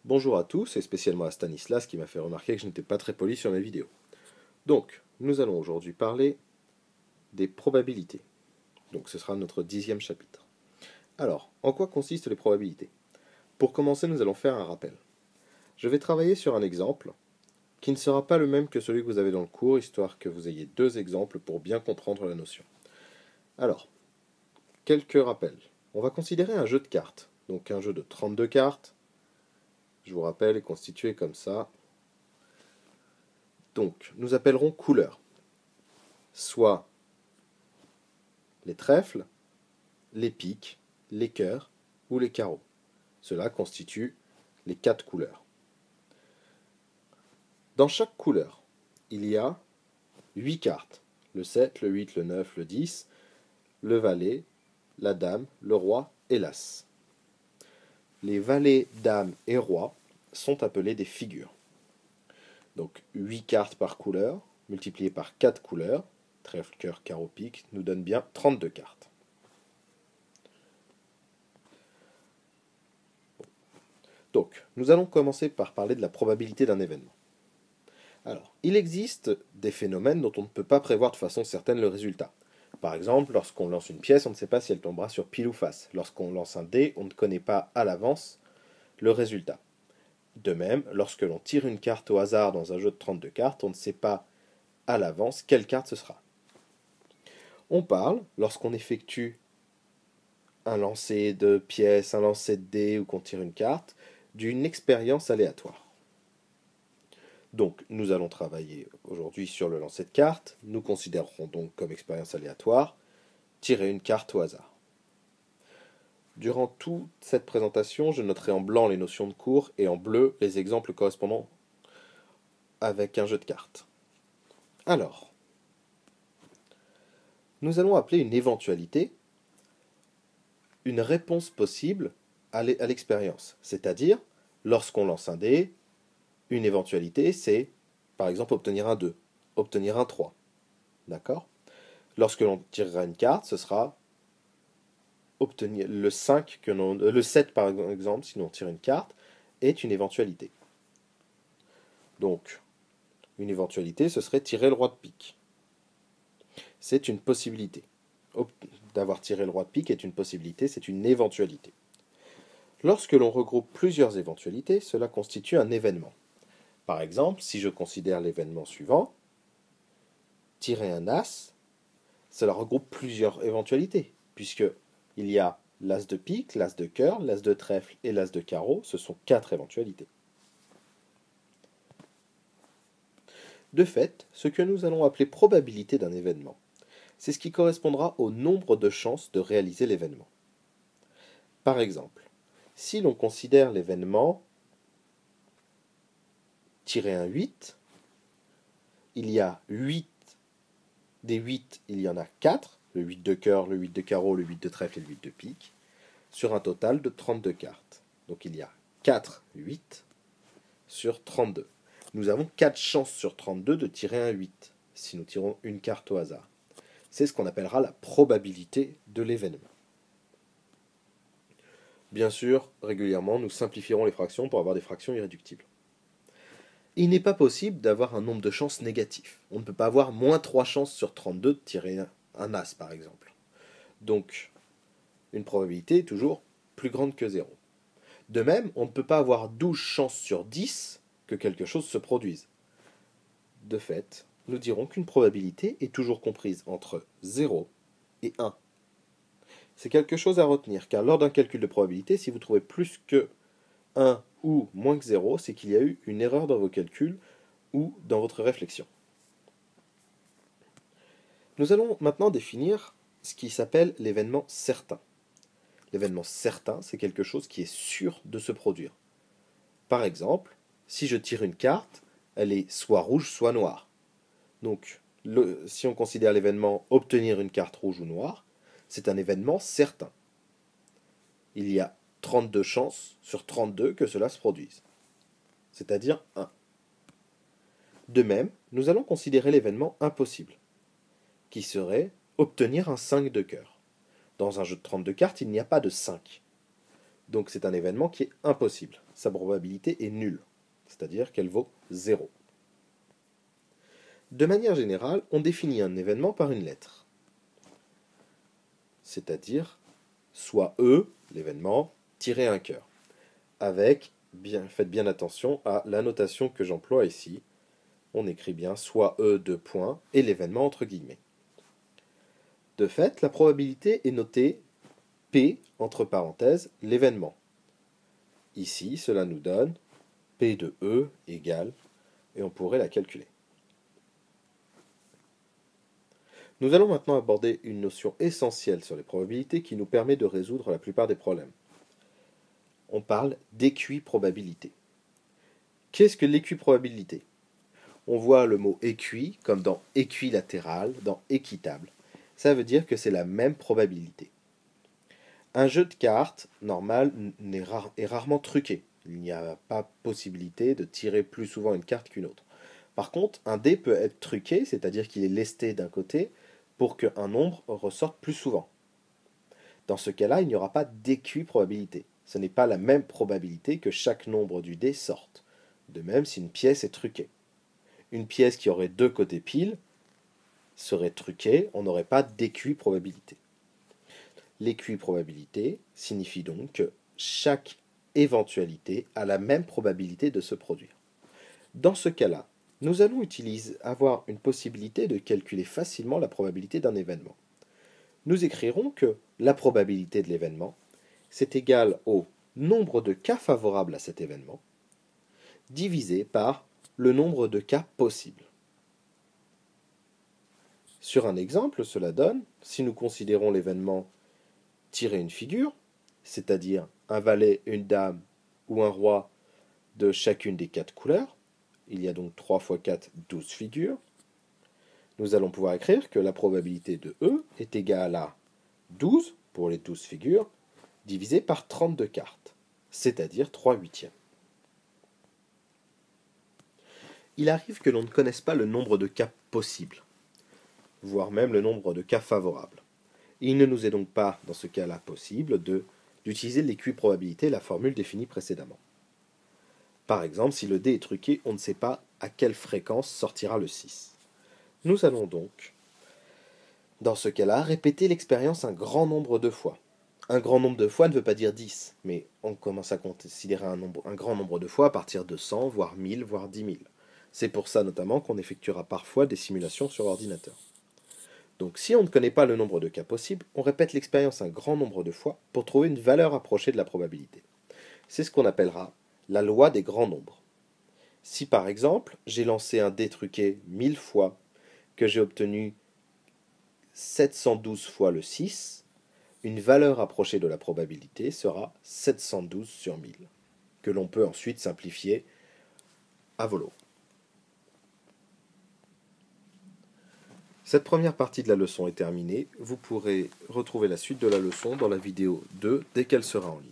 Bonjour à tous, et spécialement à Stanislas qui m'a fait remarquer que je n'étais pas très poli sur mes vidéos. Donc, nous allons aujourd'hui parler des probabilités. Donc ce sera notre 10e chapitre. Alors, en quoi consistent les probabilités? Pour commencer, nous allons faire un rappel. Je vais travailler sur un exemple qui ne sera pas le même que celui que vous avez dans le cours, histoire que vous ayez deux exemples pour bien comprendre la notion. Alors, quelques rappels. On va considérer un jeu de cartes. Donc un jeu de 32 cartes, je vous rappelle, est constitué comme ça. Donc, nous appellerons couleurs, soit les trèfles, les piques, les cœurs ou les carreaux. Cela constitue les 4 couleurs. Dans chaque couleur, il y a 8 cartes. Le 7, le 8, le 9, le 10, le valet, la dame, le roi et l'as. Les valets, dames et rois sont appelés des figures. Donc 8 cartes par couleur, multipliées par 4 couleurs, trèfle, cœur, carreau, pique, nous donne bien 32 cartes. Donc, nous allons commencer par parler de la probabilité d'un événement. Alors, il existe des phénomènes dont on ne peut pas prévoir de façon certaine le résultat. Par exemple, lorsqu'on lance une pièce, on ne sait pas si elle tombera sur pile ou face. Lorsqu'on lance un dé, on ne connaît pas à l'avance le résultat. De même, lorsque l'on tire une carte au hasard dans un jeu de 32 cartes, on ne sait pas à l'avance quelle carte ce sera. On parle, lorsqu'on effectue un lancer de pièces, un lancer de dés ou qu'on tire une carte, d'une expérience aléatoire. Donc, nous allons travailler aujourd'hui sur le lancer de cartes. Nous considérerons donc comme expérience aléatoire tirer une carte au hasard. Durant toute cette présentation, je noterai en blanc les notions de cours et en bleu les exemples correspondant avec un jeu de cartes. Alors, nous allons appeler une éventualité une réponse possible à l'expérience. C'est-à-dire, lorsqu'on lance un dé, une éventualité, c'est, par exemple, obtenir un 2, obtenir un 3. D'accord? Lorsque l'on tirera une carte, ce sera obtenir le 5 le 7 par exemple, si l'on tire une carte, est une éventualité. Donc, une éventualité, ce serait tirer le roi de pique. C'est une possibilité. D'avoir tiré le roi de pique est une possibilité, c'est une éventualité. Lorsque l'on regroupe plusieurs éventualités, cela constitue un événement. Par exemple, si je considère l'événement suivant, tirer un as, cela regroupe plusieurs éventualités, puisque il y a l'as de pique, l'as de cœur, l'as de trèfle et l'as de carreau, ce sont 4 éventualités. De fait, ce que nous allons appeler probabilité d'un événement, c'est ce qui correspondra au nombre de chances de réaliser l'événement. Par exemple, si l'on considère l'événement tirer un 8, il y a 8, des 8, il y en a 4, le 8 de cœur, le 8 de carreau, le 8 de trèfle et le 8 de pique, sur un total de 32 cartes. Donc il y a 4 8 sur 32. Nous avons 4 chances sur 32 de tirer un 8, si nous tirons une carte au hasard. C'est ce qu'on appellera la probabilité de l'événement. Bien sûr, régulièrement, nous simplifierons les fractions pour avoir des fractions irréductibles. Il n'est pas possible d'avoir un nombre de chances négatif. On ne peut pas avoir moins 3 chances sur 32 de tirer un as, par exemple. Donc, une probabilité est toujours plus grande que 0. De même, on ne peut pas avoir 12 chances sur 10 que quelque chose se produise. De fait, nous dirons qu'une probabilité est toujours comprise entre 0 et 1. C'est quelque chose à retenir, car lors d'un calcul de probabilité, si vous trouvez plus que 1 ou moins que 0, c'est qu'il y a eu une erreur dans vos calculs ou dans votre réflexion. Nous allons maintenant définir ce qui s'appelle l'événement certain. L'événement certain, c'est quelque chose qui est sûr de se produire. Par exemple, si je tire une carte, elle est soit rouge, soit noire. Donc, si on considère l'événement obtenir une carte rouge ou noire, c'est un événement certain. Il y a 32 chances sur 32 que cela se produise, c'est-à-dire 1. De même, nous allons considérer l'événement impossible, qui serait obtenir un 5 de cœur. Dans un jeu de 32 cartes, il n'y a pas de 5. Donc c'est un événement qui est impossible. Sa probabilité est nulle, c'est-à-dire qu'elle vaut 0. De manière générale, on définit un événement par une lettre. C'est-à-dire soit E, l'événement, tirer un cœur. Avec, faites bien attention à la notation que j'emploie ici. On écrit bien soit E, deux points, et l'événement entre guillemets. De fait, la probabilité est notée P, entre parenthèses, l'événement. Ici, cela nous donne P de E égale, et on pourrait la calculer. Nous allons maintenant aborder une notion essentielle sur les probabilités qui nous permet de résoudre la plupart des problèmes. On parle d'équiprobabilité. Qu'est-ce que l'équiprobabilité? On voit le mot équi comme dans équilatéral, dans équitable. Ça veut dire que c'est la même probabilité. Un jeu de cartes normal est rarement truqué. Il n'y a pas possibilité de tirer plus souvent une carte qu'une autre. Par contre, un dé peut être truqué, c'est-à-dire qu'il est lesté d'un côté pour qu'un nombre ressorte plus souvent. Dans ce cas-là, il n'y aura pas d'équiprobabilité. Ce n'est pas la même probabilité que chaque nombre du dé sorte. De même si une pièce est truquée. Une pièce qui aurait deux côtés piles serait truquée, on n'aurait pas d'équiprobabilité. L'équiprobabilité signifie donc que chaque éventualité a la même probabilité de se produire. Dans ce cas-là, nous allons avoir une possibilité de calculer facilement la probabilité d'un événement. Nous écrirons que la probabilité de l'événement, c'est égal au nombre de cas favorables à cet événement, divisé par le nombre de cas possibles. Sur un exemple, cela donne, si nous considérons l'événement tirer une figure, c'est-à-dire un valet, une dame ou un roi de chacune des 4 couleurs, il y a donc 3 x 4, 12 figures, nous allons pouvoir écrire que la probabilité de E est égale à 12 pour les 12 figures, divisé par 32 cartes, c'est-à-dire 3/8. Il arrive que l'on ne connaisse pas le nombre de cas possibles, voire même le nombre de cas favorables. Il ne nous est donc pas, dans ce cas-là, possible d'utiliser l'équiprobabilité, la formule définie précédemment. Par exemple, si le dé est truqué, on ne sait pas à quelle fréquence sortira le 6. Nous allons donc, dans ce cas-là, répéter l'expérience un grand nombre de fois. Un grand nombre de fois ne veut pas dire 10, mais on commence à considérer un grand nombre de fois à partir de 100, voire 1000, voire 10 000. C'est pour ça notamment qu'on effectuera parfois des simulations sur ordinateur. Donc si on ne connaît pas le nombre de cas possibles, on répète l'expérience un grand nombre de fois pour trouver une valeur approchée de la probabilité. C'est ce qu'on appellera la loi des grands nombres. Si par exemple, j'ai lancé un dé truqué 1000 fois, que j'ai obtenu 712 fois le 6, une valeur approchée de la probabilité sera 712 sur 1000, que l'on peut ensuite simplifier à volo. Cette première partie de la leçon est terminée. Vous pourrez retrouver la suite de la leçon dans la vidéo 2 dès qu'elle sera en ligne.